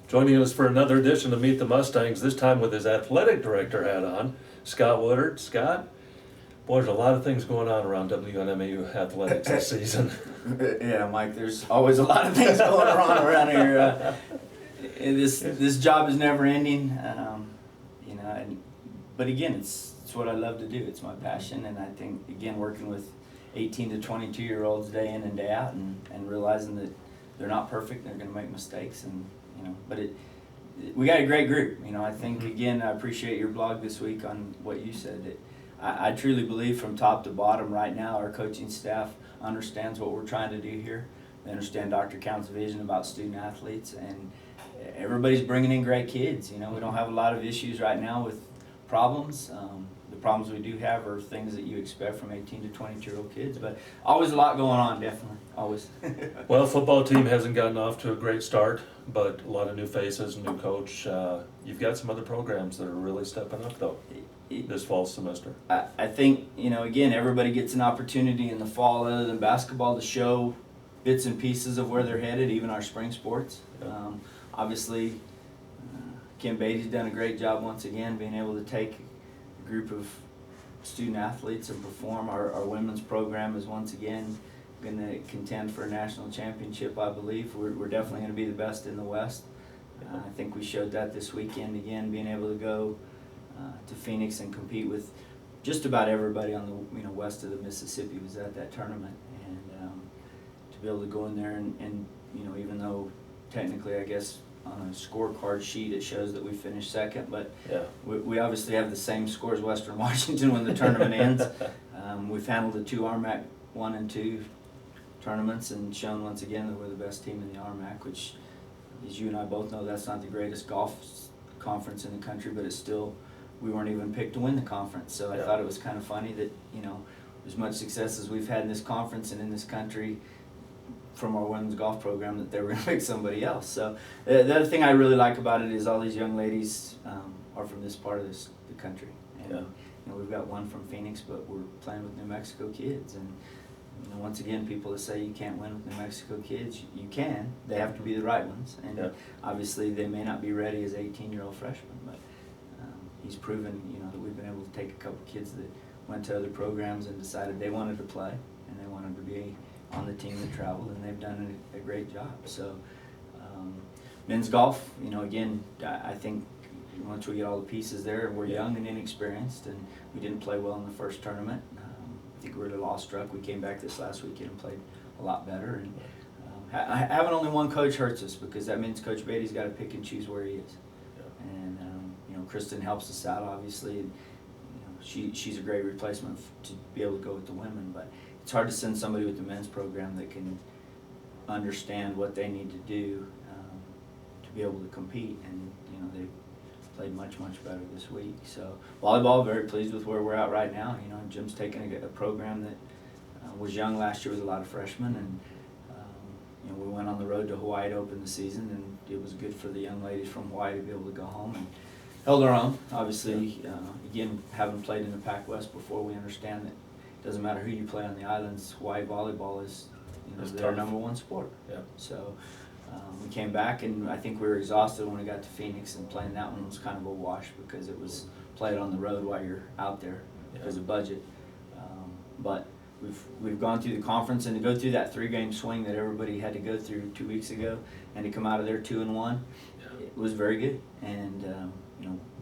Joining us for another edition of Meet the Mustangs, this time with his athletic director hat on, Scott Woodard. Scott, boy, there's a lot of things going on around WNMU athletics this season. Yeah, Mike, there's always a lot of things going on around here. This job is never ending, but again, it's what I love to do. It's my passion, and I think, again, working with 18 to 22-year-olds day in and day out, and realizing that they're not perfect, they're going to make mistakes, but we got a great group. I think, again, I appreciate your blog this week on what you said. That I truly believe from top to bottom right now, our coaching staff understands what we're trying to do here. They understand Dr. Count's vision about student athletes, and everybody's bringing in great kids. We don't have a lot of issues right now with problems. The problems we do have are things that you expect from 18 to 22-year-old kids, but always a lot going on, definitely, always. Well, football team hasn't gotten off to a great start, but a lot of new faces, new coach. You've got some other programs that are really stepping up, though, this fall semester. I think, again, everybody gets an opportunity in the fall other than basketball to show bits and pieces of where they're headed, even our spring sports. Obviously, Kim Beatty's done a great job once again being able to take a group of student athletes and perform. Our women's program is once again going to contend for a national championship, I believe. We're definitely going to be the best in the West. I think we showed that this weekend again, being able to go to Phoenix and compete with just about everybody on the west of the Mississippi was at that tournament, and to be able to go in there and even though technically I guess on a scorecard sheet it shows that we finished second, but yeah, we obviously have the same score as Western Washington when the tournament ends. We've handled the two RMAC 1 and 2 tournaments and shown once again that we're the best team in the RMAC, which, as you and I both know, that's not the greatest golf conference in the country, but it's still, we weren't even picked to win the conference. So I thought it was kind of funny that, as much success as we've had in this conference and in this country from our women's golf program, that they were going to pick somebody else. So the other thing I really like about it is all these young ladies are from this part of the country. And we've got one from Phoenix, but we're playing with New Mexico kids. And once again, people that say you can't win with New Mexico kids, you can. They have to be the right ones. And obviously they may not be ready as 18-year-old freshmen, but he's proven, that we've been able to take a couple kids that went to other programs and decided they wanted to play and they wanted to be on the team that traveled, and they've done a great job. So men's golf, again, I think once we get all the pieces there, we're young and inexperienced, and we didn't play well in the first tournament. I think we were a little awestruck. We came back this last weekend and played a lot better. And having only one coach hurts us, because that means Coach Beatty's got to pick and choose where he is. And Kristen helps us out, obviously. And, she's a great replacement to be able to go with the women, but it's hard to send somebody with the men's program that can understand what they need to do to be able to compete. And they played much better this week. So volleyball, very pleased with where we're at right now. Jim's taking a program that was young last year with a lot of freshmen, and we went on the road to Hawaii to open the season, and it was good for the young ladies from Hawaii to be able to go home and held our own. Obviously, again, having played in the Pac West before, we understand that it doesn't matter who you play on the islands. Hawaii volleyball is their number one sport. So we came back, and I think we were exhausted when we got to Phoenix, and playing that one was kind of a wash because it was played on the road while you're out there because of budget. But we've gone through the conference, and to go through that 3-game swing that everybody had to go through 2 weeks ago, and to come out of there 2-1, it was very good. And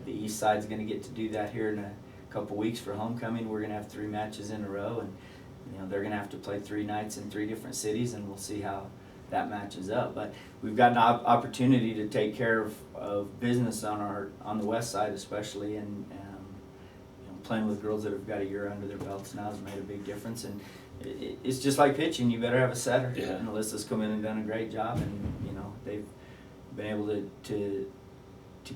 the East Side's going to get to do that here in a couple weeks for homecoming. We're going to have 3 matches in a row, and they're going to have to play 3 nights in 3 different cities, and we'll see how that matches up. But we've got an opportunity to take care of business on the West Side, especially, and playing with girls that have got a year under their belts now has made a big difference. And it's just like pitching. You better have a setter. And Alyssa's come in and done a great job, and they've been able to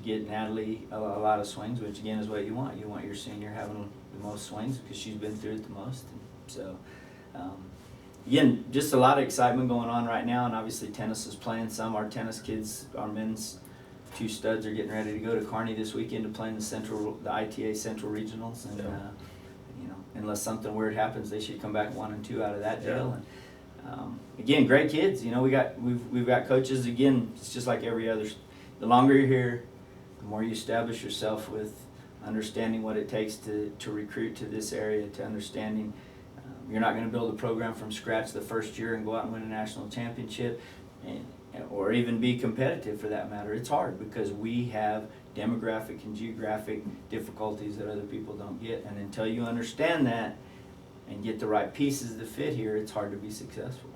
get Natalie a lot of swings, which again is what you want. You want your senior having the most swings because she's been through it the most. And so again, just a lot of excitement going on right now, and obviously tennis is playing some. Our tennis kids, our men's 2 studs, are getting ready to go to Kearney this weekend to play in the ITA Central Regionals, and unless something weird happens, they should come back 1 and 2 out of that deal. And again, great kids. We've got coaches. Again, it's just like every other the longer you're here, the more you establish yourself with understanding what it takes to recruit to this area, to understanding you're not going to build a program from scratch the first year and go out and win a national championship, or even be competitive for that matter. It's hard because we have demographic and geographic difficulties that other people don't get, and until you understand that and get the right pieces to fit here, it's hard to be successful.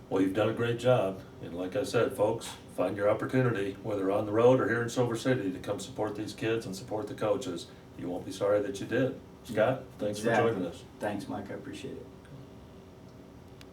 Well, you've done a great job, and like I said, folks, find your opportunity, whether on the road or here in Silver City, to come support these kids and support the coaches. You won't be sorry that you did. Scott, thanks for joining us. Thanks, Mike. I appreciate it.